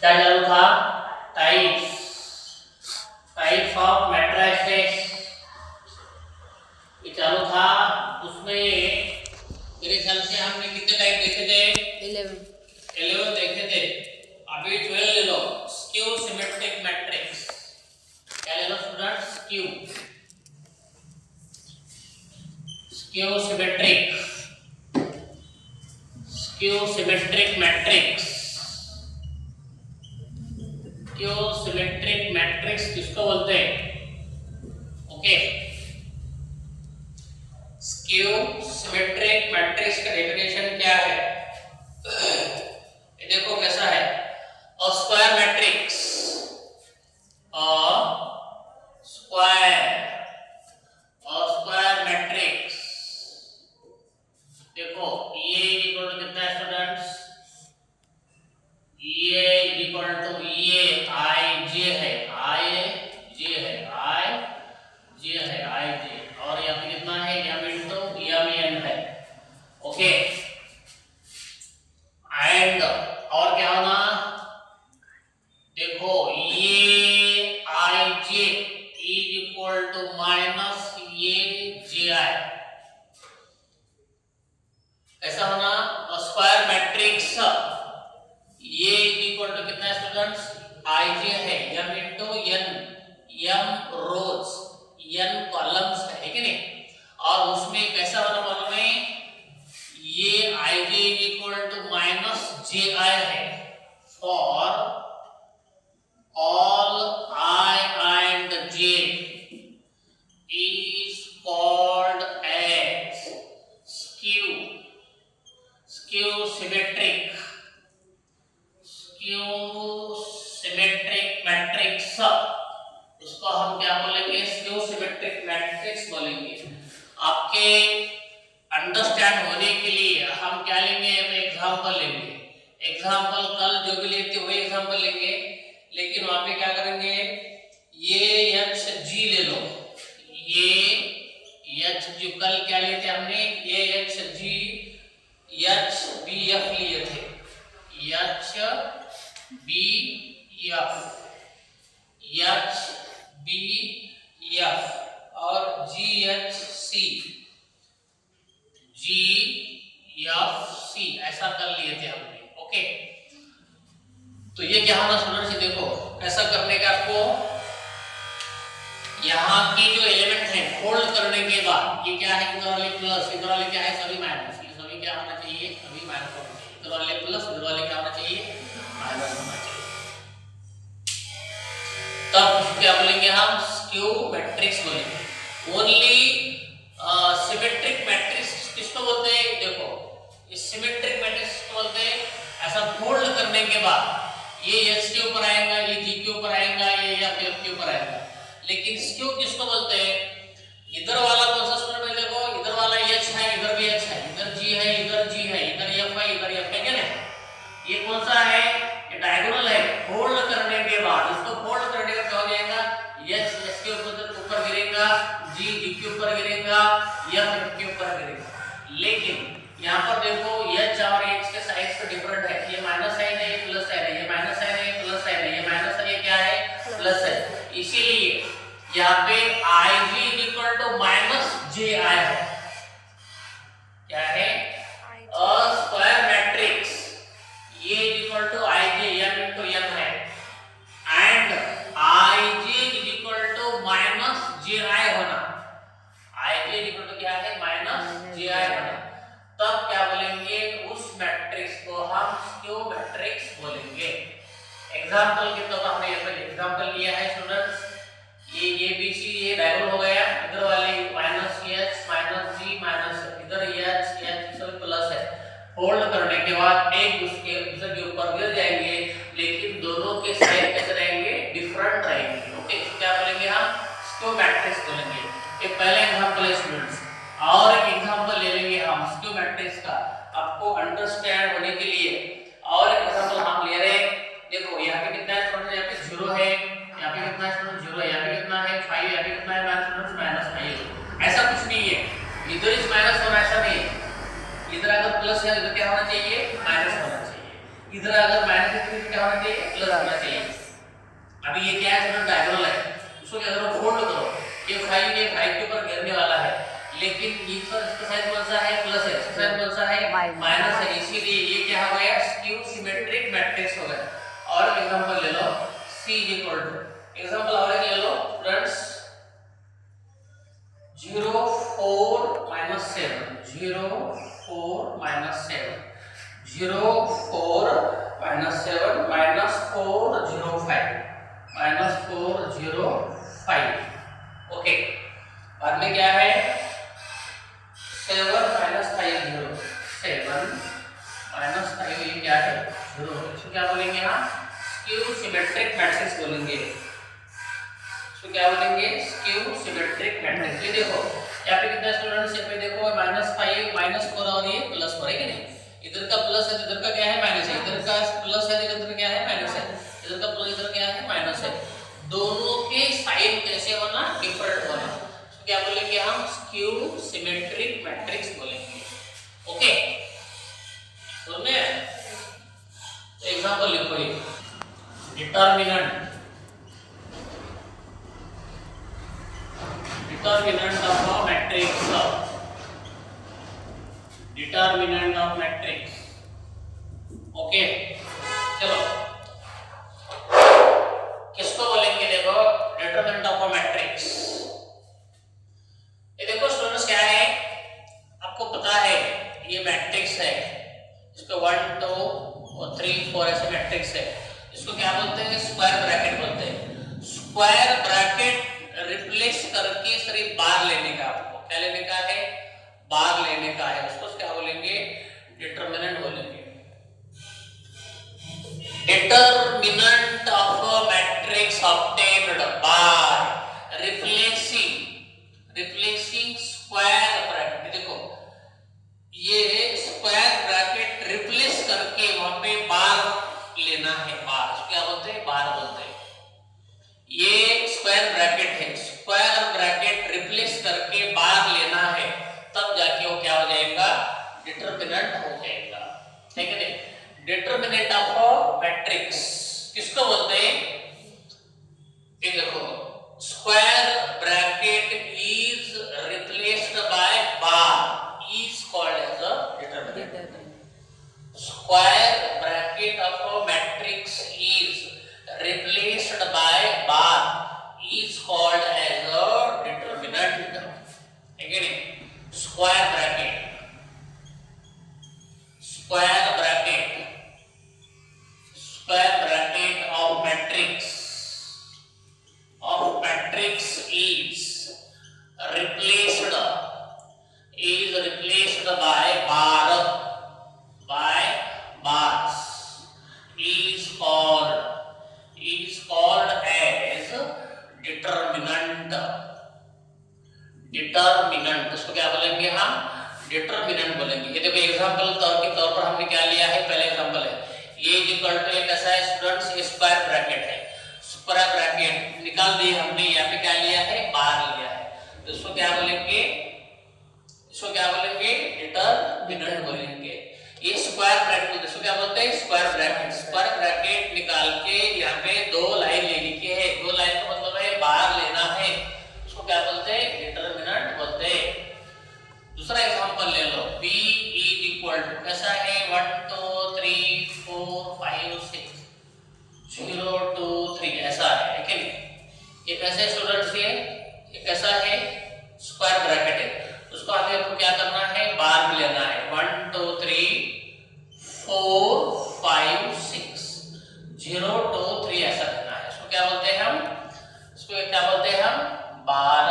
क्या चालू था? टाइप्स टाइप्स ऑफ मैट्रिसेस ये चालू था। उसमें मेरे ख्याल से हमने कितने टाइप देखे थे? 11 देखे थे। अभी 12 ले लो। Skew symmetric matrix. क्या ले लो students? Skew symmetric matrix. Skew symmetric matrix किसको बोलते हैं? ओके, स्क्यू सिमेट्रिक मैट्रिक्स का डेफिनेशन क्या है? ये देखो कैसा है। A square matrix, square matrix. देखो ये इक्वल टू कितना है स्टूडेंट्स? ये इक्वल टू ये आई जे है, आई जे और यहाँ पे कितना है? यहाँ पे तो एम एन है। ओके, एंड और क्या होना? देखो ये आई जे इज इक्वल टू माइनस ये जे आई। ऐसा होना स्क्वायर मैट्रिक्स। ये इक्वल टू कितना है स्टूडेंट्स? आई जे है, M into N, M rows, N columns है कि नहीं? और उसमें कैसा होना मालूम है? ये आई j equal to minus j i है for all I and J is called as skew symmetric matrix. उसको हम क्या बोलेंगे? स्क्यू सिमेट्रिक मैट्रिक्स बोलेंगे। आपके अंडरस्टैंड होने के लिए हम क्या लेंगे? एग्जांपल लेंगे। एग्जांपल कल जो भी लेते वही एग्जांपल लेंगे, लेकिन वहां पे क्या करेंगे? ये एच जी ले लो। ये एच जी कल क्या लेते हमने? ये H G H B F लिए थे। एच बी एफ और जी एच सी ऐसा कर लिए थे हमने। ओके, तो ये क्या होना स्टूडेंट्स? देखो ऐसा करने का आपको यहाँ की जो एलिमेंट है फोल्ड करने के बाद ये क्या है? इधर वाले प्लस, इधर वाले क्या है? सभी माइनस। ये सभी क्या होना चाहिए? सभी माइनस होना चाहिए। इधर वाले प्लस, इधर वाले क्या होना चाहिए? माइनस होना चाहिए। तब क्या बोलेंगे हम? स्क्यू मैट्रिक्स बोलेंगे। ओनली सिमेट्रिक मैट्रिक्स किसको बोलते हैं? देखो इस सिमेट्रिक मैट्रिक्स को बोलते हैं ऐसा फोल्ड करने के बाद ये एच के ऊपर आएगा, ये जी के ऊपर आएगा, ये एफ के ऊपर आएगा। लेकिन स्क्यू किसको बोलते हैं? इधर वाला कौन सा स्टूडेंट? देखो इधर वाला एच है, इधर भी एच है, इधर जी है, इधर जी है, इधर एफ है, इधर एफ है, क्या ना? ये कौन सा है? ये डायगोनल है। फोल्ड करने के बाद इसको फोल्ड करने का क्या हो जाएगा? एच एस के ऊपर गिरेगा, जी जी के ऊपर गिरेगा, एफ के ऊपर गिरेगा। लेकिन यहाँ पर देखो एच और एच के साइड्स का डिफरेंट है। ये माइनस साइन है, ये प्लस साइन है, ये माइनस साइन है, ये प्लस साइन है, ये माइनस है, ये क्या है? प्लस है। इसीलिए यहाँ पे i j equal to minus j i है। क्या है? अ स्क्वायर मैट्रिक्स ये equal to i j m into n है and i j equal to minus j i होना। आई जे इक्वल टू क्या है? माइनस जे आई होना। तब क्या बोलेंगे? उस मैट्रिक्स को हम स्क्यू मैट्रिक्स बोलेंगे। एग्जांपल के तौर पर हमने यहाँ पे एग्जांपल लिया है स्टूडेंट्स। ये ए बी सी ये डायगोनल हो गया। इधर वाले माइनस एच माइनस जी माइनस, इधर एच एच सब प्लस है। फोल्ड करने के बाद एक दूसरे के ऊपर गिर जाएंगे, लेकिन दोनों के साइड कैसे रहेंगे? डिफरेंट रहेंगे। ओके, क्या बोलेंगे हम? स्क्यू मैट्रिक्स बोलेंगे। ये पहला एग्जांपल है स्टूडेंट्स। और एक एग्जांपल ले लेंगे हम स्क्यू मैट्रिक्स का आपको अंडरस्टैंड होने के लिए। और एक एग्जांपल हम ले रहे हैं। देखो यहाँ पे कितना है स्टूडेंट्स? यहाँ पे 0 है, यहाँ पे कितना है स्टूडेंट्स? 0 है। यहाँ पे कितना है? 5, यहाँ पे कितना है स्टूडेंट्स? -5। ऐसा कुछ नहीं है, इधर इस माइनस होना ऐसा नहीं है। इधर अगर प्लस है तो क्या होना चाहिए? माइनस होना चाहिए। इधर अगर माइनस है तो क्या होना चाहिए? प्लस होना चाहिए। अभी ये क्या है, थोड़ा डायगोनल है, उसको क्या करो, फोल्ड करो। ये 5 के ऊपर गिरने वाला है, लेकिन ये सर इसका साइन कौन सा है, प्लस है, इसका साइन कौन सा है, माइनस है, इसीलिए ये क्या हो गया, स्क्यू सिमेट्रिक मैट्रिक्स हो गया। और एग्जांपल ले लो, C एग्जांपल और एक ले लो स्टूडेंट्स, 0 4 -7 0 4 -7 0 4 -7 -4 0 5 -4 0 5। ओके, बाद में क्या है, 7 -5 0 7 -5 ये क्या है, 0। इसको क्या बोलेंगे हम, स्क्यू सिमेट्रिक मैट्रिक्स बोलेंगे। इसको क्या बोलेंगे, स्क्यू सिमेट्रिक मैट्रिक्स। ये देखो यहाँ पे कितना स्टूडेंट्स, यहाँ पे देखो -5 -4 और ये +4 है कि नहीं, इधर का प्लस है, इधर का क्या है माइनस है, इधर का प्लस है, इधर क्या है माइनस है, इधर का प्लस, इधर क्या है माइनस है। दोनों के साइन कैसे होना, डिफरेंट होना। तो क्या बोलेंगे हम, स्क्यू सिमेट्रिक मैट्रिक्स बोलेंगे। ओके, समझे? तो एग्जांपल लिखो, ये determinant of a matrix, determinant of matrix. Okay, चलो किसको बोलेंगे, देखो डिटरमिनेंट ऑफ अ मैट्रिक्स। ये देखो स्टूडेंट्स क्या है, आपको पता है ये मैट्रिक्स है, इसको 1 2 और 3 4 ऐसे मैट्रिक्स है। इसको क्या बोलते हैं, स्क्वायर ब्रैकेट बोलते हैं। स्क्वायर ब्रैकेट रिप्लेस करके सिर्फ बार लेने का, आपको क्या लेने का है, बार लेने का है, उसको क्या बोलेंगे, डिटरमिनेंट बोलेंगे। Determinant of a matrix obtained by replacing square bracket. देखो ये स्क्वायर ब्रैकेट रिप्लेस करके वहां पे बार लेना है, बार क्या बोलते हैं, बार बोलते हैं। ये स्क्वायर ब्रैकेट है, स्क्वायर ब्रैकेट रिप्लेस करके बार लेना है, तब जाके वो क्या हो जाएगा, डिटरमिनेंट हो जाएगा। ठीक है, डिटरमिनेंट ऑफ अ मैट्रिक्स किसको बोलते हैं, ये देखो square bracket is replaced by bar is called as a determinant. Square bracket of a matrix is replaced by bar is called as a determinant। again square bracket of matrix is replaced by bars is called as determinant. उसको क्या बोलेंगे हम, determinant बोलेंगे। ये देखो example के तौर पर हमने क्या लिया है, पहले एग्जांपल है ये इक्वल टू कैसा है स्टूडेंट्स, स्क्वायर ब्रैकेट है, स्क्वायर ब्रैकेट निकाल दिए हमने, यहाँ पे क्या लिया है, बार लिया है, तो इसको क्या बोलेंगे, डिटरमिनेंट बोलेंगे। ये स्क्वायर ब्रैकेट इसको क्या बोलते हैं, स्क्वायर ब्रैकेट निकाल के यहाँ पे 2 लाइन लेने की है, 2 लाइन का मतलब है बार लेना है, उसको क्या बोलते हैं, डिटरमिनेंट बोलते हैं। दूसरा एग्जांपल ले लो, b इज इक्वल टू कैसा है, 1 2 3 4 5 6 0 2 3 ऐसा है कि नहीं। ये कैसे स्टूडेंट्स, ये कैसा है, स्क्वायर ब्रैकेट है, उसको आगे आपको क्या करना है, बार भी लेना है, 1 2 3 4 5 6 0 2 3 ऐसा करना है। इसको क्या बोलते हैं हम, bar.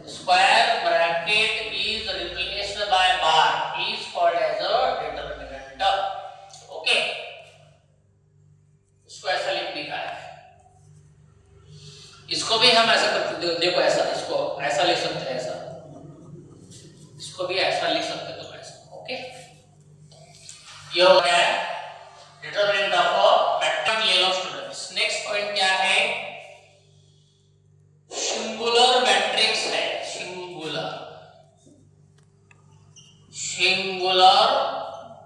Square bracket is replaced by bar is called as a determinant. Okay, इसको ऐसा लिख दिया है, इसको भी हम ऐसा करते, देखो ऐसा, इसको ऐसा लिख सकते हैं, ऐसा, इसको भी ऐसा लिख सकते हो, ऐसा। ओके, ये हो गया डिटरमिनेंट ऑफ अ मैट्रिक्स। ले लो स्टूडेंट्स, नेक्स्ट पॉइंट क्या है, सिंगुलर मैट्रिक्स है, सिंगुलर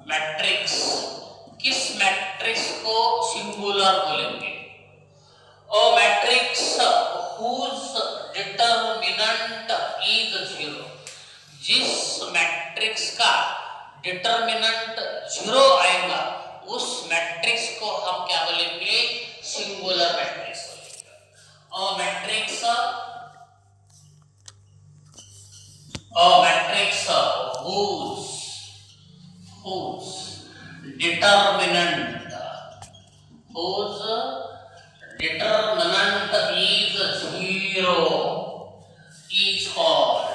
मैट्रिक्स। किस मैट्रिक्स मैट्रिक्स को सिंगुलर बोलेंगे। A matrix whose determinant is 0, जिस मैट्रिक्स का डिटरमिनेंट 0 आएगा उस मैट्रिक्स को हम क्या बोलेंगे? सिंगुलर मैट्रिक्स बोलेंगे। A matrix whose determinant is 0 is called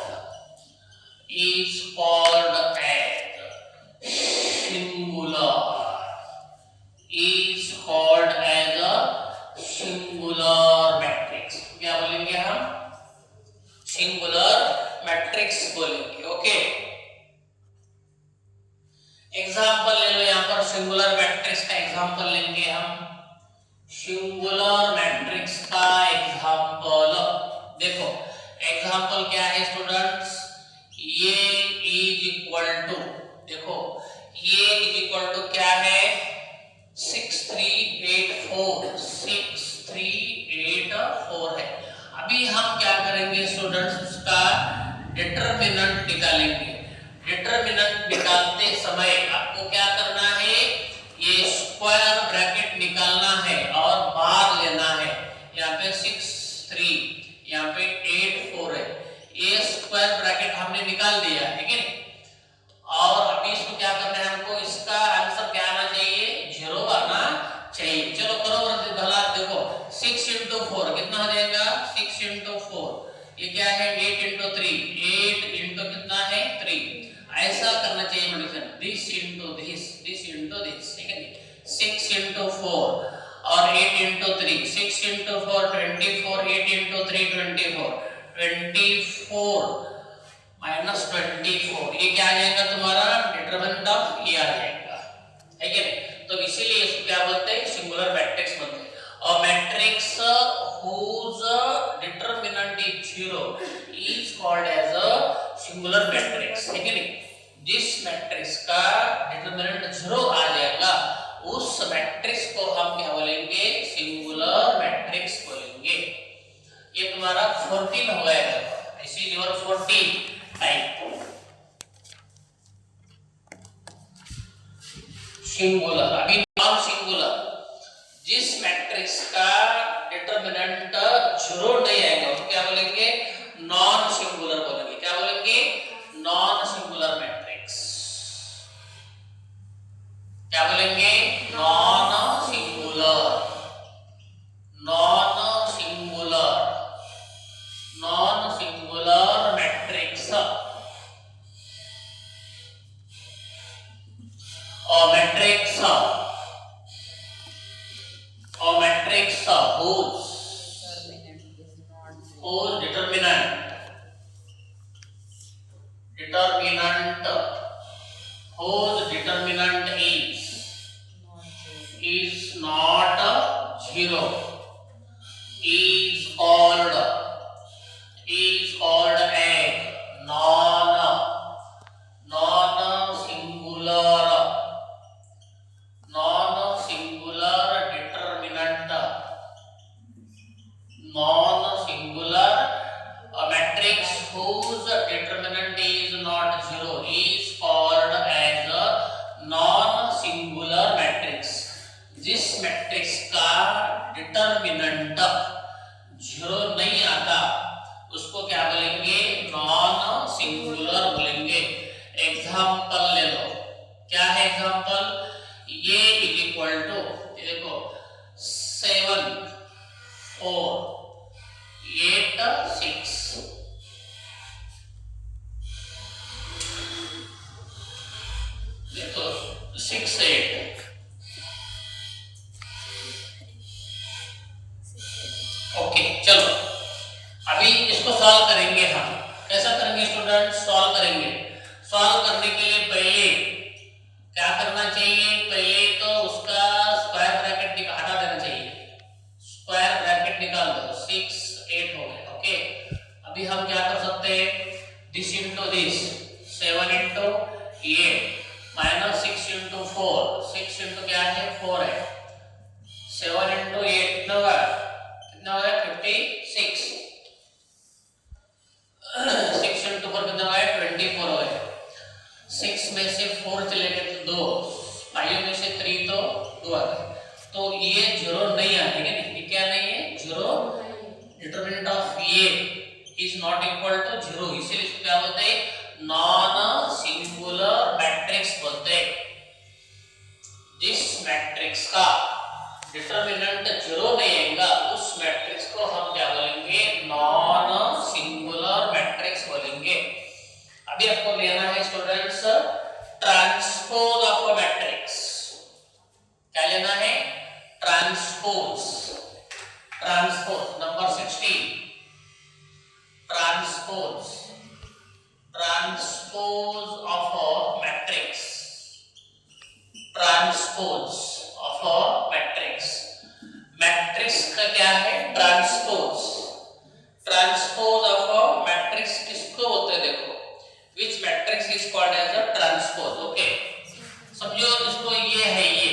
as singular. Is called as a singular matrix. क्या बोलेंगे हम? सिंगुलर मैट्रिक्स बोलेंगे। ओके, एग्जाम्पल ले लो। यहां पर सिंगुलर मैट्रिक्स का एग्जाम्पल लेंगे हम। सिंगुलर मैट्रिक्स का एग्जाम्पल देखो, एग्जाम्पल क्या है स्टूडेंट्स? ये इज इक्वल टू, देखो ये इज इक्वल टू क्या है? 6384 है। अभी हम क्या करेंगे स्टूडेंट्स? उसका डिटरमिनेंट निकालेंगे। डिटरमिनेंट निकालते समय आपको क्या करना है? ये स्क्वायर ब्रैकेट निकालना है और बार लेना है। यहाँ पे 63, यहाँ पे 84 है। ये स्क्वायर ब्रैकेट हमने निकाल दिया है कि नहीं? और अभी इसको क्या करना है? हमको इसका आंसर क्या आना चाहिए? 0 आना चाहिए। चलो करो भला। देखो 6 into 4 कितना हो जाएगा? 6 into 4 ये क्या है? 8 into 3, 8 into कितना है? 3। ऐसा करना चाहिए medicine. this into this, this into this, ठीक है? 6 into 4 और 8 into 3, 6 into 4 24, 8 into 3 24, 24 minus 24 ये क्या आ जाएगा तुम्हारा? डिटरमिनेंट ऑफ ये आ जाएगा, है कि नहीं? तो इसीलिए इसको क्या बोलते हैं? सिंगुलर मैट्रिक्स बोलते हैं। और matrix whose determinant is 0 is called as a singular matrix, है कि नहीं? जिस मैट्रिक्स का डिटरमिनेंट 0 आ जाएगा उस मैट्रिक्स को हम क्या बोलेंगे? सिंगुलर मैट्रिक्स बोलेंगे। ये तुम्हारा 14 हो गया। इसी नंबर 14 टाइप सिंगुलर। अभी नॉन सिंगुलर, जिस मैट्रिक्स का डिटरमिनेंट 0 नहीं आएगा उसको क्या बोलेंगे? नॉन सिंगुलर बोलेंगे। क्या बोलेंगे? Non singular matrix. क्या बोलेंगे? Non singular, non singular, non singular matrix. और matrix whose determinant is not 0 is called as non-singular determinant, non-singular matrix whose determinant is not 0 is called as a non-singular matrix। जिस matrix का determinant 0 नहीं आता उसको क्या बोलेंगे? Non singular बोलेंगे। Example ले लो। क्या है एग्जांपल? ये इज इक्वल टू, देखो 7 4 8 6, देखो 6 8। ओके चलो अभी इसको सॉल्व करेंगे हम। कैसा करेंगे स्टूडेंट? सॉल्व करेंगे। सॉल्व करने के लिए पहले क्या करना चाहिए? पहले तो उसका स्क्वायर ब्रैकेट हटा देना चाहिए। स्क्वायर ब्रैकेट निकाल दो। 6 8 हो गए। ओके, अभी हम क्या कर सकते हैं? This into this, 7 into 8 minus 6 into 4, 6 है, 7 into 8 कितना होगा 56, 6 into 4 कितना होगा 24 होगा। 6 में से 4 चले गए तो 2, 5 में से 3 तो 2 आ गए, तो ये 0 नहीं आ, ठीक है ना, ये क्या नहीं है 0, डिटरमिनेंट ऑफ ये इज नॉट इक्वल टू 0, इसीलिए इसको क्या बोलते हैं नॉन सिंगुलर मैट्रिक्स बोलते हैं। जिस मैट्रिक्स का डिटरमिनेंट 0 नहीं आएगा उस मैट्रिक्स को हम क्या बोलेंगे नॉन सिंगुलर मैट्रिक्स बोलेंगे। अभी आपको लेना है students transpose of a matrix. क्या लेना है transpose, transpose number 16, transpose, transpose of a matrix, transpose of a matrix. Matrix का क्या है transpose, transpose of a matrix किसको बोलते हैं देखो, which matrix is called as a transpose। Okay समझो इसको ये है, ये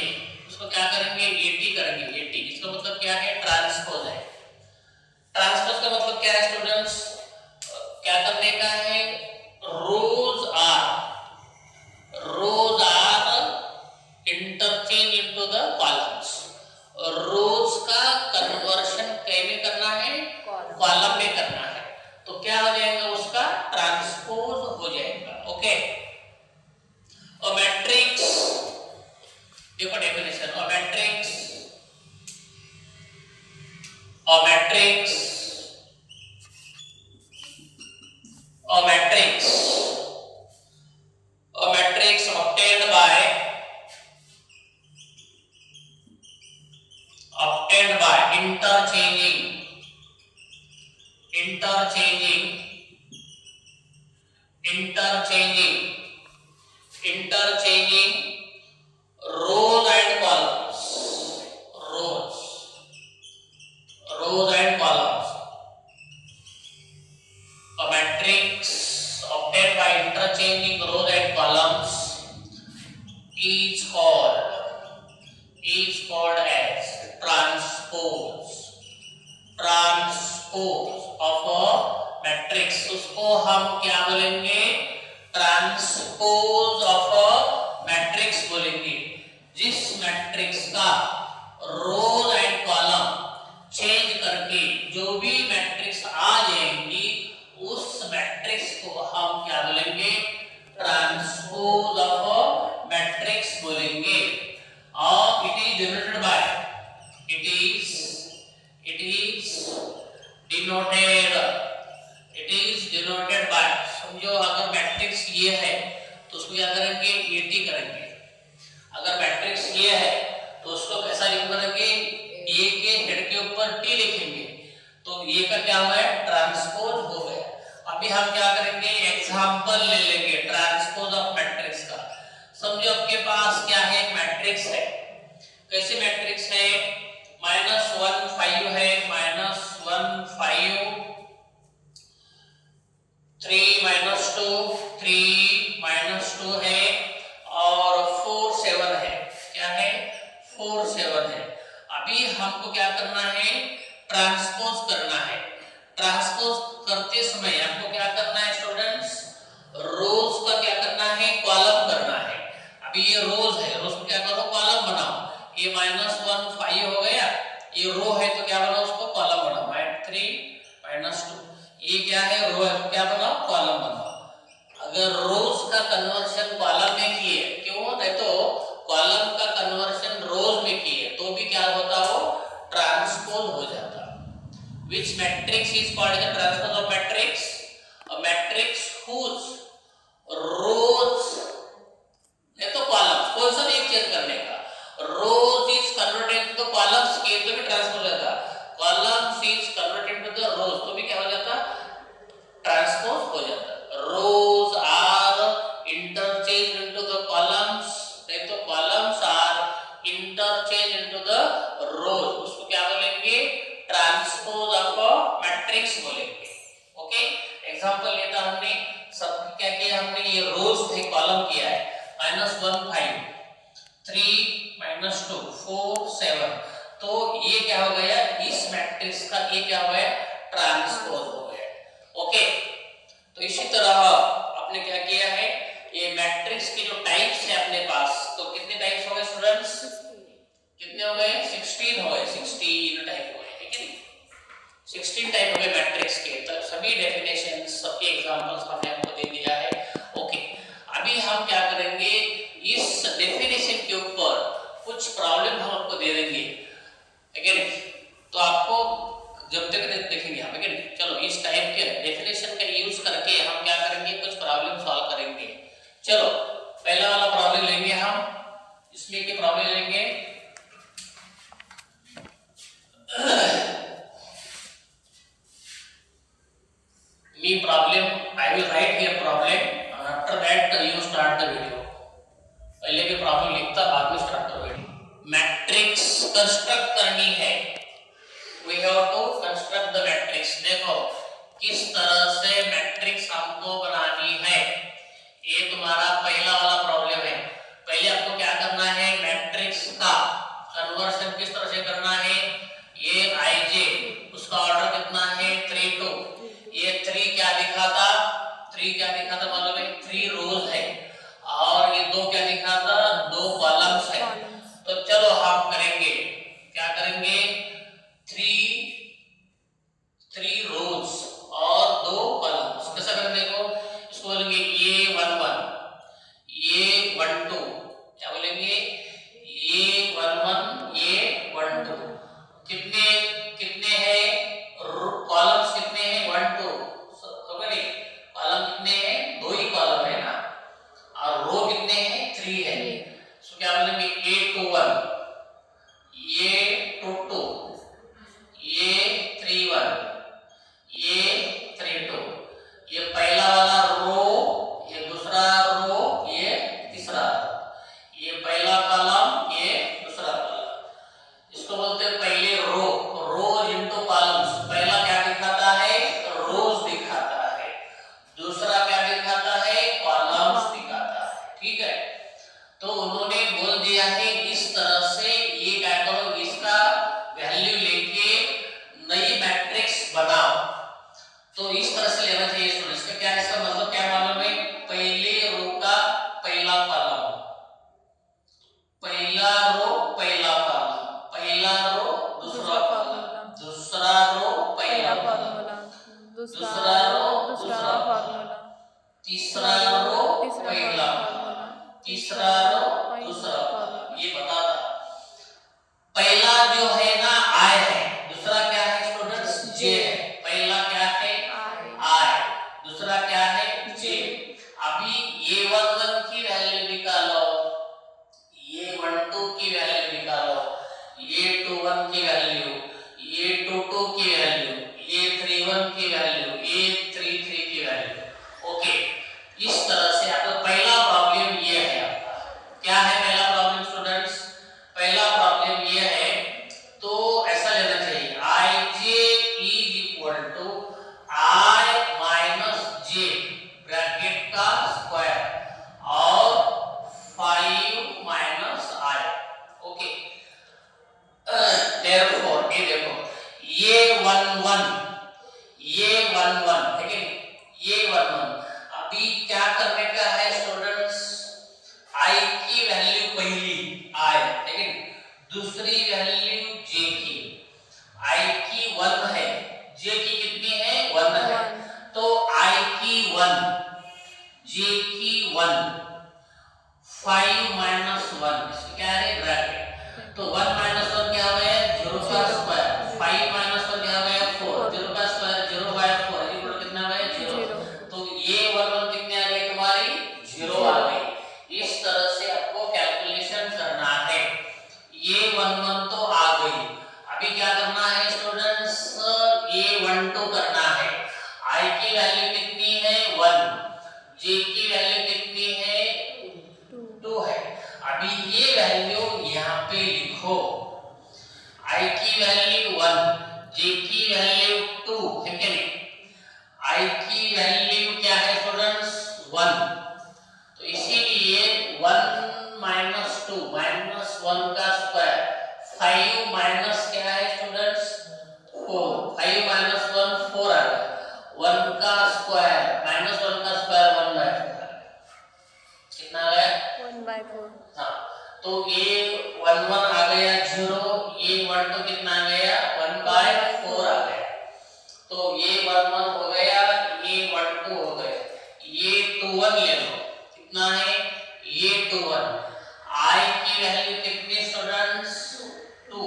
इसको क्या करेंगे AT करेंगे, AT इसका मतलब क्या है ट्रांसपोज है। ट्रांसपोज का मतलब क्या है स्टूडेंट्स, क्या करने का है rows are interchange into the columns, rows का कन्वर्शन क्या में करना है कॉलम में करना है, तो क्या हो जाएगा उसका ट्रांसपोज हो जाएगा। ओके और मैट्रिक्स देखो डेफिनेशन, और मैट्रिक्स, और मैट्रिक्स, और मैट्रिक्स, और matrix obtained by interchanging rows and columns, rows and columns। A matrix obtained by interchanging rows and columns is called as transpose, transpose of a matrix. उसको हम क्या बोलेंगे transpose of a matrix बोलेंगे। जिस matrix का रोज and column change करके जो भी मैट्रिक्स आ जाएंगी उस मैट्रिक्स को हम क्या बोलेंगे ट्रांसपोज ऑफ अ मैट्रिक्स बोलेंगे। और it is denoted by, it is denoted by, समझो अगर मैट्रिक्स ये है तो उसको क्या करेंगे AT करेंगे, अगर मैट्रिक्स ये है तो उसको कैसा लिख करेंगे A के हेड के ऊपर T लिखेंगे, तो A का क्या हुआ है ट्रांसपोज हो गया। अभी हम क्या करेंगे एग्जांपल ले लेंगे ट्रांसपोज ऑफ मैट्रिक्स का। समझो आपके पास क्या है मैट्रिक्स है, कैसे मैट्रिक्स है -1 5 है, -1 5 3 -2 3 -2 है, और 4 7 है, क्या है 4 7 है। अभी हमको क्या करना है ट्रांसपोज करना है। ट्रांसपोज करते समय आपको क्या करना है स्टूडेंट्स रोज का क्या करना है कॉलम करना है। अभी ये रोज है, रोज को क्या करो कॉलम बनाओ, ये -1 5 हो गया, ये रो है तो क्या बनाओ उसको कॉलम बनाओ, 3 -2 ये क्या है रो है तो क्या बनाओ कॉलम बनाओ। अगर रोज का कन्वर्शन कॉलम में किए, क्यों नहीं तो कॉलम का कन्वर्शन रोज में किए तो भी क्या होता वो ट्रांसपोज हो जाता। Which matrix is called the transpose of matrix? A matrix whose rows नहीं तो कॉलम्स, कौन सा एक चेंज करने का, rows is converted to columns के तो भी ट्रांसपोज हो जाता, columns is converted to the rows तो भी क्या हो जाता ट्रांसपोज हो जाता। rows are interchanged into the columns, नहीं तो columns are interchanged into the rows, उसको क्या बोलेंगे ट्रांसपोज ऑफ अ मैट्रिक्स बोलेंगे। ओके एग्जांपल लेता हमने सब क्या किया हमने, ये रोज थे कॉलम किया है -1 5 3 -2 4 7। तो ये क्या हो गया, इस मैट्रिक्स का ये क्या हो गया, ट्रांसपोज हो गया। ओके, तो इसी तरह आपने क्या किया है, ये मैट्रिक्स के जो टाइप्स है अपने पास, तो कितने टाइप्स हो गए स्टूडेंट्स, कितने हो गए, 16 हो गए, 16 टाइप हो गए, ठीक है, 16 टाइप हो गए मैट्रिक्स के। तो सभी डेफिनेशंस, सबके एग्जांपल्स हमने आपको दे दिया है। ओके, अभी हम क्या करेंगे, इस डेफिनेशन के ऊपर कुछ प्रॉब्लम हम आपको दे देंगे, ठीक है। तो आपको जब तक देखेंगे हम, ठीक है। चलो इस टाइप के डेफिनेशन का यूज करके हम क्या करेंगे, कुछ प्रॉब्लम सॉल्व करेंगे। चलो पहला वाला प्रॉब्लम लेंगे हम, इसमें की प्रॉब्लम लेंगे me problem, I will write here problem and after that you start the video। पहले भी प्रॉब्लम लिखता, बाद में स्टार्ट करो वीडियो। मैट्रिक्स कंस्ट्रक्ट करनी है, we have to construct the matrix। देखो किस तरह से मैट्रिक्स हमको बनानी है, ये तुम्हारा पहला वाला प्रॉब्लम है। पहले आपको क्या करना है, मैट्रिक्स का कन्वर्शन किस तरह से करना है, ये ij उसका ऑर्डर कितना है 3 2, ये 3 क्या दिखा था, 3 क्या दिखा था मालूम है, 3 रोज है, और ये 2 क्या दिखा था, 2 कॉलम्स है। तो चलो हम करेंगे, क्या करेंगे, 3 रोज और 2 कॉलम्स। कैसा करें देखो, इसको बोलेंगे ये 1 1, ये 1 2, क्या बोलेंगे, ये 1 1, ये 1 2। कितने कितने हैं कॉलम्स, कितने हैं 1 2, खबर नहीं, कॉलम कितने हैं, 2 ही कॉलम है ना, और रो कितने हैं 3 है। सो क्या बोलेंगे, a 2 1, ये 2 2, ये 3 1, ये 3 2। ये पहला वाला रो, ये दूसरा रो, ये तीसरा, ये पहला कॉलम, ये दूसरा कॉलम। इसको बोलते हैं पहले रो, रोज इनटू कॉलम्स। पहला क्या दिखाता है, रोज दिखाता है, दूसरा क्या दिखाता है, कॉलम्स दिखाता है, ठीक है। तो उन्होंने बोल दिया है इस तरह से, ये क्या करो, इसका वैल्यू लेके नई मैट्रिक्स बनाओ। तो इस तरह से लेना चाहिए स्टूडेंट्स। इसका क्या, इसका मतलब क्या मालूम है, पहले रो का पहला कॉलम, पहला रो पहला कॉलम, पहला रो दूसरा कॉलम, दूसरा रो पहला कॉलम, दूसरा रो दूसरा कॉलम, तीसरा रो पहला कॉलम, तीसरा रो दूसरा कॉलम। ये बताता, पहला जो है ना i है, दूसरा क्या है स्टूडेंट्स, j है। पहला क्या है i, दूसरा क्या है j। अभी ये 1 1 की वैल्यू निकालो, ये 1 2 की वैल्यू निकालो, ये 2 1 की वैल्यू, ये 2 2 की वैल्यू, ये 3 1 की वैल्यू, ये 3 3 की वैल्यू। ओके, इस तरह से आपका पहला प्रॉब्लम ये है। आपका क्या है पहला प्रॉब्लम स्टूडेंट्स, पहला प्रॉब्लम ये है, तो ऐसा लेना चाहिए ij is equal to i minus j bracket का स्क्वायर और 5 minus i। ओके, therefore ये देखो, ये 1 1, ये 1 1, ठीक है, ये 1 1। अभी क्या करने का है स्टूडेंट्स, i की वैल्यू पहली i, ठीक है, दूसरी वैल्यू j की, i की 1 है, j की कितनी है 1 है, तो i की 1, j की 1, 5 minus 1, इसका क्या है ब्रैकेट। तो 1 minus 1 क्या हो गया, 0 का स्क्वायर, 5 minus 1 क्या हो गया 4, 0 का स्क्वायर 0 by 4 इक्वल कितना हो गया 0। तो ये 1 1 कितने आ गई तुम्हारी, 0 आ गई। इस तरह से आपको कैलकुलेशन करना है। ये 1 1 तो आ गई, अभी क्या करना है स्टूडेंट्स, ये 1 2 करना है। i की वैल्यू कितनी है 1, j की वैल्यू कितनी है 2 है। अभी ये वैल्यू यहाँ पे लिखो, i की वैल्यू 1, j की वैल्यू 2, ठीक है, i की वैल्यू क्या है स्टूडेंट्स 1। तो इसीलिए 1 minus 2 minus 1 का स्क्वायर 5 माइनस क्या है स्टूडेंट्स 4, 5 माइनस 1 4 आ गया, 1 का स्क्वायर माइनस 1 का स्क्वायर 1/4 कितना आ गया 1/4। हाँ तो ये 1 1 आ गया 0, ये 1 2 कितना आ गया 1/4 आ गया, तो ये 1 1 हो गया, ये 1 2 हो गया, ये 2 1 ले लो कितना है ये 2 1, I की वैल्यू कितनी स्टूडेंट्स 2,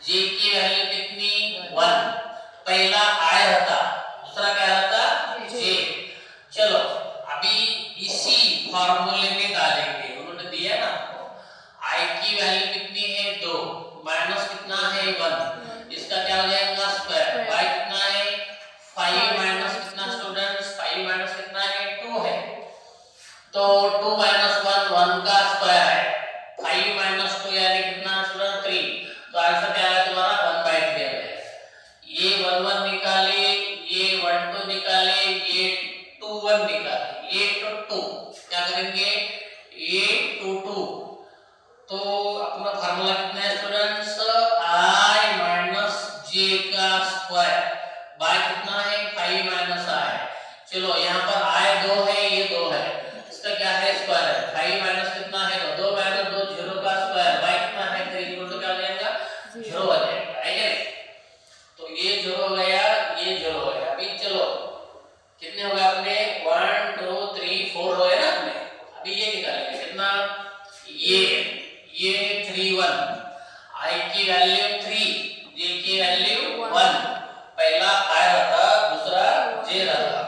J की वैल्यू कितनी 1, पहला I रहता दूसरा क्या रहता J। चलो अभी इसी फार्मूले में डालेंगे, उन्होंने दिया ना I की वैल्यू कितनी है 2 माइनस कितना है 1, इसका क्या हो जाएगा स्क्वायर, y कितना है 5 माइनस कितना स्टूडेंट्स 5 माइनस कितना है 2 है, तो 2 माइनस 1 1 का स्क्वायर है, 5 माइनस 2 यानी कितना स्टूडेंट 3, तो आंसर क्या आया तुम्हारा 1/3 आ गया। ये 1 1 निकाले, ये 1 2 निकाले, ये 2 1 निकाले, ये 2 क्या करेंगे ये 2 2, तो अपना फार्मूला कितना है स्टूडेंट्स I माइनस J का स्क्वायर बाय कितना है 5 माइनस I, चलो यहाँ पर I 2 है ये 2 है, इसका क्या है स्क्वायर है, 5 माइनस कितना है 2 माइनस 2 0 का स्क्वायर बाय कितना है 3 इक्वल टू क्या हो जाएगा 0 हो जाएगा, है क्या, तो ये 0 हो गया ये 0 हो गया। अभी चलो कितने हो गए अपने 1 2 3 4 हो गए ना अपने, अभी ये निकालेंगे कितना ये 3 1, I की वैल्यू 3, J की वैल्यू 1, पहला I रहता दूसरा J रहता,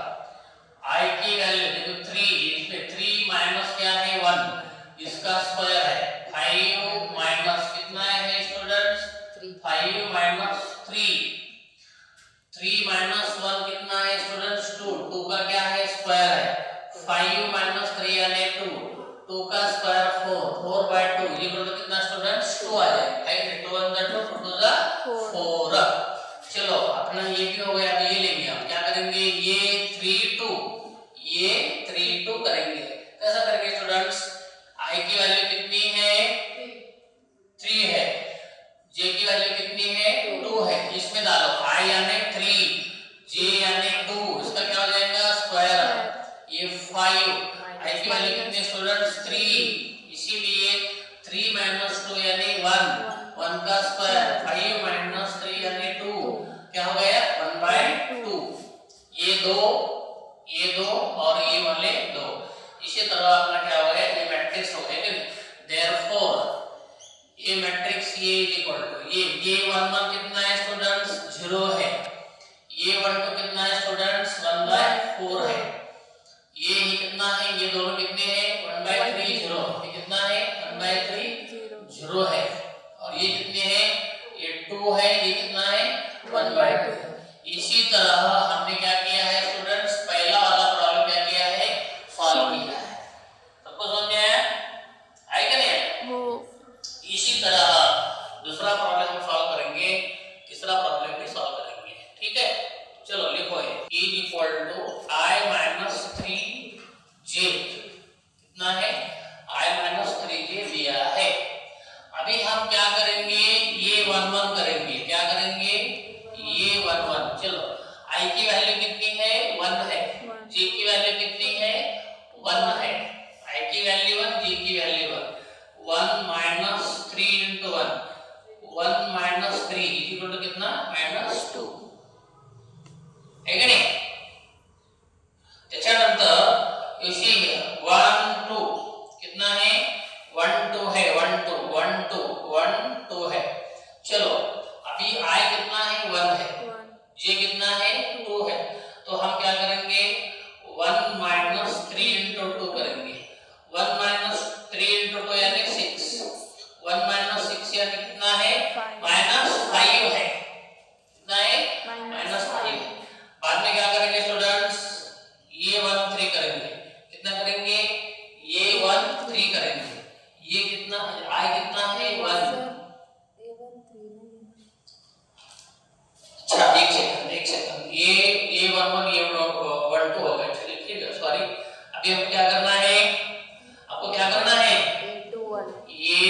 I की वैल्यू देखो 3, इसमें 3 माइनस क्या है 1, इसका स्क्वायर है 5 माइनस कितना है स्टूडेंट्स 5 माइनस 3 माइनस 1 कितना है स्टूडेंट्स 2, 2 का क्या है स्क्वायर है, 5 माइनस 3 यानी 2 का स्क्वायर 4/2, ये बोलो कितना स्टूडेंट्स 2 आ जाएगा, है 2 1 2 2 4। चलो अपना ये भी हो गया, अब ये लेंगे हम क्या करेंगे ये 3 2 ये 3 2 करेंगे, कैसा करेंगे स्टूडेंट्स I की वैल्यू कितनी है 3 है, J की वैल्यू कितनी है 2 है, इसमें डालो I यानी 3 J यानी 2, इसका क्या हो जाएगा स्क्वायर, ये 5, I की वैल्यू कितनी स्टूडेंट्स 3, इसीलिए 3 माइनस 2 यानी 1 का स्क्वायर 5 माइनस 3 यानी 2, क्या हो गया 1/2, ये 2 और ये वाले 2, इसी तरह अपना क्या हो गया ये मैट्रिक्स हो गया, देयरफॉर ये मैट्रिक्स ये इक्वल टू ये 1 1 कितना है स्टूडेंट्स 0 है, ये 1 2 कितना है स्टूडेंट्स 1/4 है, ये कितना है ये दोनों कितने हैं 1/3 0, ये कितना है 1/3 0 है, और ये कितने हैं ये 2 है, ये कितना है 1/2। इसी तरह हमने क्या किया है स्टूडेंट्स पहला वाला प्रॉब्लम क्या किया है सॉल्व किया है, सबको समझ में आया है कि नहीं, इसी तरह दूसरा प्रॉब्लम हम सॉल्व करेंगे, तीसरा प्रॉब्लम भी सॉल्व करेंगे, ठीक है। चलो लिखो ये equal to I minus 3J कितना है I माइनस 3J दिया है, अभी हम क्या करेंगे ये 1 1 करेंगे, क्या करेंगे ये 1 1, चलो I की वैल्यू कितनी है 1 है, J की वैल्यू कितनी है 1 है, I की वैल्यू 1 J की value 1 minus 3 into 1 minus 3 equal to कितना -2, है का नाही, त्याच्यानंतर इसी 1 2 कितना है 1 2 है 1 2 1 2 1 2 है, चलो अभी I कितना है 1 है, J कितना है 2 है, तो हम क्या करेंगे 1 माइनस 3 into 2 करेंगे, 1 माइनस 3 into 2 यानी 6, 1 माइनस 6 यानी कितना है -5 है, कितना है -5, बाद में क्या करेंगे स्टूडेंट्स ये 1 3 करेंगे, कितना करेंगे ये 1 3 करेंगे, ये कितना I कितना है 1, अच्छा एक सेकंड ये 1 1 ये 1 2 हो गया, चलिए ठीक है सॉरी, अभी हमको क्या करना है, आपको क्या करना है ये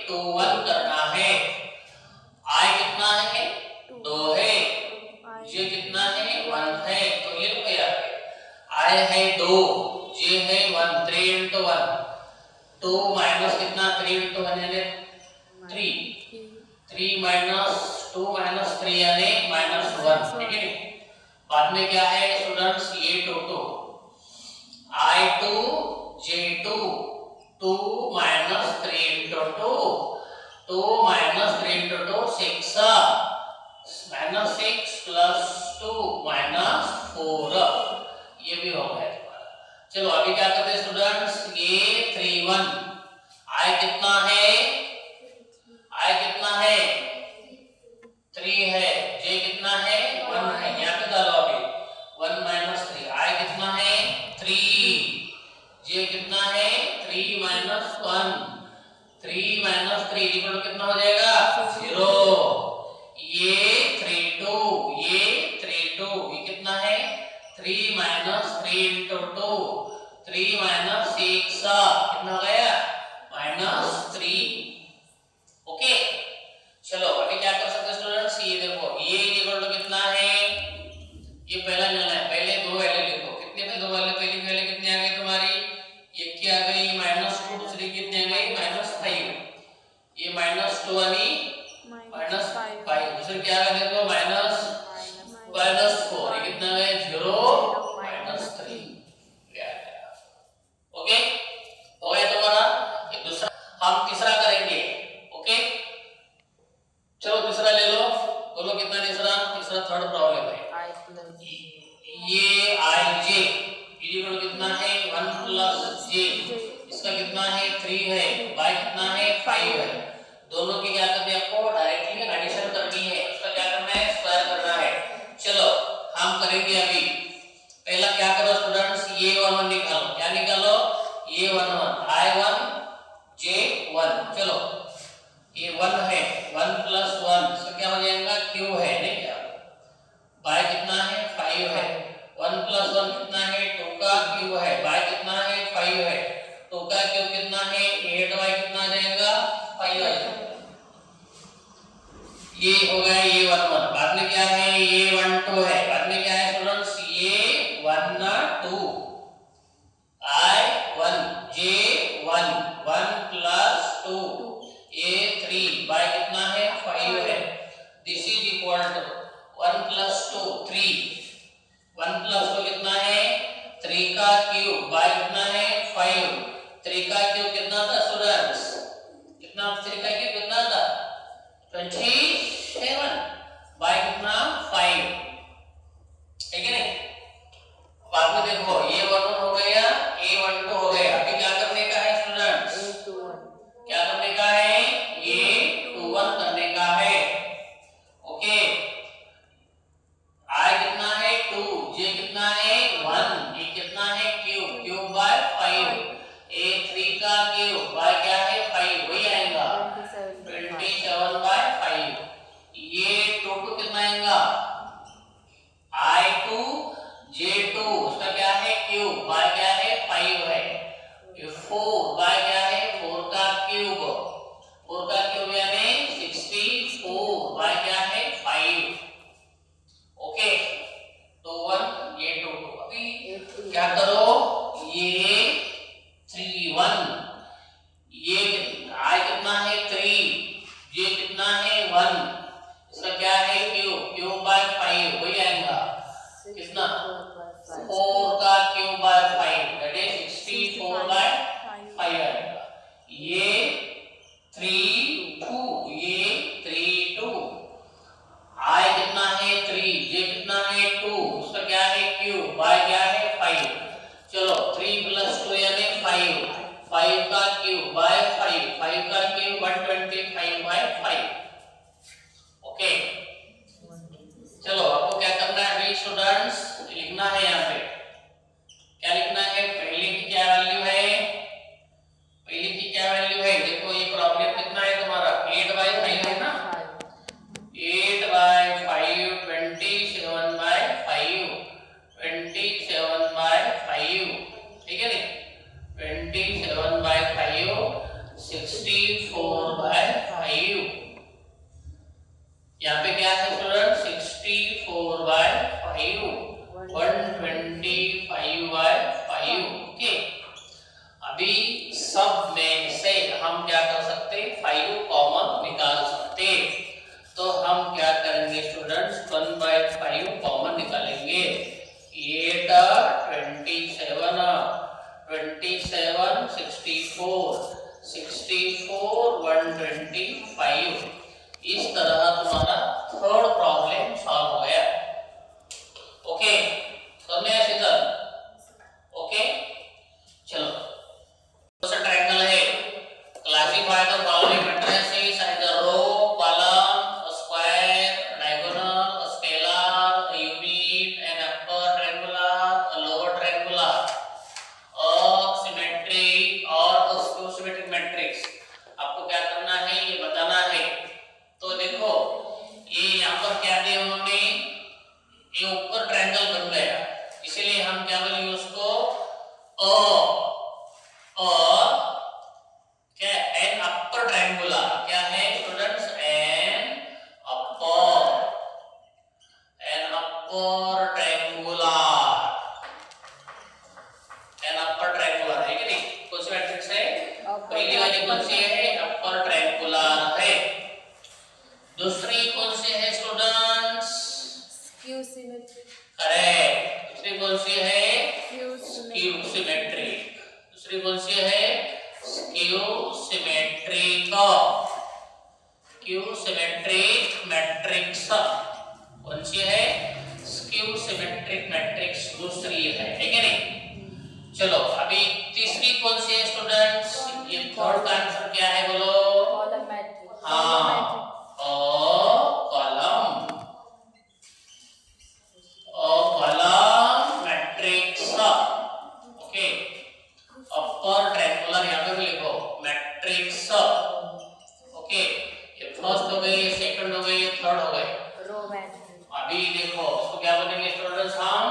2 1 करना है, 3 माइनस 2 माइनस 3 यानी -1, ठीक है। बाद में क्या है स्टूडेंट्स, ये to I2 J2 2 minus 3 into 2 2 minus 3 into 2 6 minus 6 plus 2 minus 4, ये भी हो गया तुम्हारा। चलो अभी क्या करते हैं स्टूडेंट्स, ये 3 1 I कितना है, I कितना है 3 है, J कितना है 1 है, यहाँ पे डालो अभी 1 minus 3, I कितना है 3, J कितना है 3 minus 1, 3 minus 3 इक्वल कितना हो जाएगा 0, ये 3 2, ये 3 2, ये कितना है 3 minus 3 into 2 3 minus 6 कितना हो गया -3, ओके। चलो अभी क्या कर सकते हैं स्टूडेंट्स, ये देखो ये इक्वल कितना है, ये पहला निकालना है, पहले दो वैल्यू लिखो, कितने पे दो वैल्यू, पहली वैल्यू कितनी आ गई तुम्हारी, ये क्या आ गई -2, दूसरी कितनी आ गई -5, ये -2 यानी -5, दूसरी क्या आ गई देखो -4, ये कितना है 0 -3, ओके हो गया तुम्हारा। एक दूसरा हम तीसरा करेंगे, ओके चलो तीसरा ले लो, बोलो कितना तीसरा, तीसरा थर्ड प्रॉब्लम है, ये IJ इक्वल कितना है 1 प्लस J, इसका कितना है 3 है, y कितना है 5 है, दोनों की क्या करनी है आपको डायरेक्टली एडिशन करनी है, उसका क्या करना है स्क्वायर करना है। चलो हम करेंगे अभी, पहला क्या करो स्टूडेंट्स, ये 1 1 निकालो, क्या निकालो ये 1 1 I1 J1, चलो ये 1 है 1 प्लस 1, इसका क्या हो जाएगा Q है, नहीं क्या y कितना है 5 है, 1 प्लस 1 कितना है 2 का क्यूब है, y कितना है 5 है, 2 का क्यूब कितना है 8y कितना आ जाएगा 5 आ जाएगा, ये हो गया ये 1 1, बाद में क्या है ये 1 2 है, बाद में क्या है स्टूडेंट्स ये 1 2 I1 J1 1 प्लस 2 ये 3, y कितना है 5 है, this is equal to 1 plus 2 3, 1 plus 2 कितना है 3 का क्यूब, y कितना है 5, 3 का क्यूब कितना था स्टूडेंट्स, कितना 3 का क्यूब कितना था 27, y कितना 5, ठीक है नहीं। बाद में देखो ये 1 1 हो गया, ये 1 2 हो गया, अभी क्या करने का है स्टूडेंट्स, क्या करने का है ये 2 1 करने का है, ओके I कितना है 2, J कितना है 1, ये कितना है क्यूब, क्यूब बाय 5, ये 3 का क्यूब, y क्या है 5, वही आएगा 27 बाय 5, ये 2 2 कितना आएगा I2 J2, उसका क्या है क्यूब, y क्या है 5 है, ये 4, y क्या है 4 का क्यूब, 4 का क्यूब यानी 64, y क्या है 5, ओके तो 1 ये 2 2, अभी क्या करो ये 3 1, ये I कितना है 3, J कितना है 1, इसका क्या है क्यूब, क्यूब बाय 5 वही आएगा कितना 4 का cube by 5 that is 64 by 5 आएगा, ये 3 2, ये 3 2, I कितना है 3, J कितना है 2, उसका क्या है क्यूब, y क्या है 5, चलो 3 प्लस 2 यानी 5, 5 का क्यूब बाय 5, 5 का क्यूब 125 बाय 5, ओके चलो आपको क्या करना है अभी स्टूडेंट्स, लिखना है यहाँ पे, क्या लिखना है, पहले की क्या वैल्यू है, पहले की क्या वैल्यू है, देखो ये प्रॉब्लम कितना है तुम्हारा 8 बाय 5 है ना, 8 by 5 27 by 5 27 by 5, ठीक है नहीं 27 by 5 64 by 5, यहाँ पे क्या है स्टूडेंट 64 by 5 125 by 5, ओके अभी सब में से हम क्या कर सकते हैं 5 कॉमन निकाल दूसरी कौन सी है स्टूडेंट्स? Skew symmetric. करेक्ट। दूसरी कौन सी है? Skew symmetric. दूसरी कौन सी है? Skew symmetric. Skew symmetric matrix कौन सी है? स्क्यू सिमेट्रिक मैट्रिक्स दूसरी है, ठीक है नहीं? चलो अभी तीसरी कौन सी है स्टूडेंट्स? ये थर्ड का आंसर क्या है बोलो? Column matrix. हाँ, column matrix. Okay, upper triangular यहाँ पे भी लिखो मैट्रिक्स। ओके, ये फर्स्ट हो गई, सेकंड हो गई, थर्ड हो गई। Row matrix. अभी देखो इसको क्या बोलेंगे स्टूडेंट्स हम?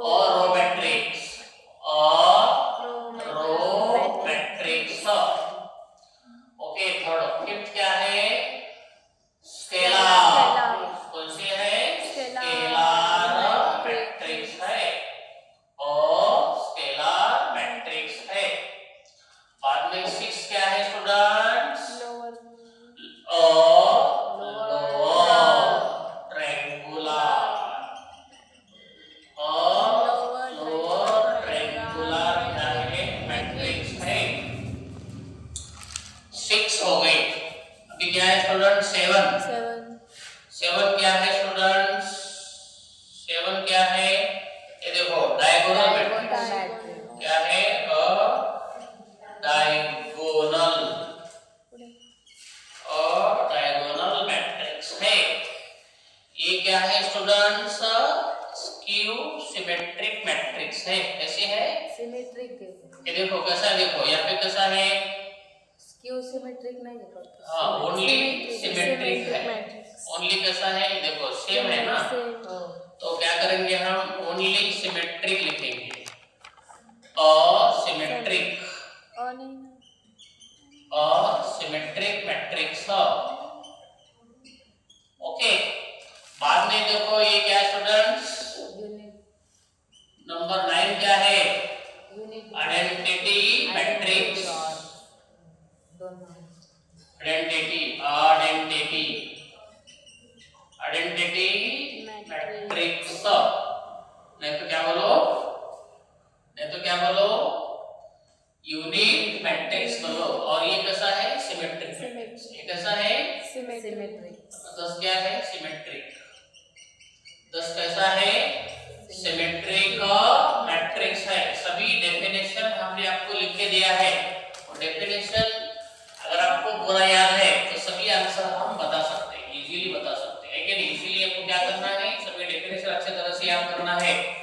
और रो मैट्रिक्स और row matrix. Okay, third. Fifth क्या है? स्केलर। कौन सी है? स्केलर मैट्रिक्स है और स्केलर मैट्रिक्स है। बाद में सिक्स क्या है स्टूडेंट्स? सेवन क्या है स्टूडेंट्स? सेवन क्या है? ये देखो डायगोनल मैट्रिक्स। क्या है? डायगोनल मैट्रिक्स है। ये क्या है स्टूडेंट्स? स्क्यू सिमेट्रिक मैट्रिक्स है। कैसे है? सिमेट्रिक। ये देखो कैसा है, देखो यहाँ पे कैसा है? स्क्यू सिमेट्रिक नहीं देखो। हाँ, ओनली सिमेट्रिक है। ओनली कैसा है? देखो सेम है ना, तो क्या करेंगे हम? ओनली सिमेट्रिक लिखेंगे। Symmetric symmetric matrix. ओके, बाद में देखो ये क्या स्टूडेंट्स? नंबर 9 क्या है? Identity matrix. Identity matrix. नहीं तो क्या बोलो? यूनिट मैट्रिक्स बोलो। और ये कैसा है? Symmetric matrix. ये कैसा है? सिमेट्रिक। 10 क्या है? सिमेट्रिक। 10 कैसा है? सिमेट्रिक मैट्रिक्स है। सभी डेफिनेशन हमने आपको लिख के दिया है, और डेफिनेशन अगर आपको पूरा याद है तो सभी आंसर हम बता सकते हैं, इजीली बता सकते हैं, है कि नहीं? इसीलिए आपको क्या करना है? सभी डेफिनेशन अच्छे तरह से याद करना है।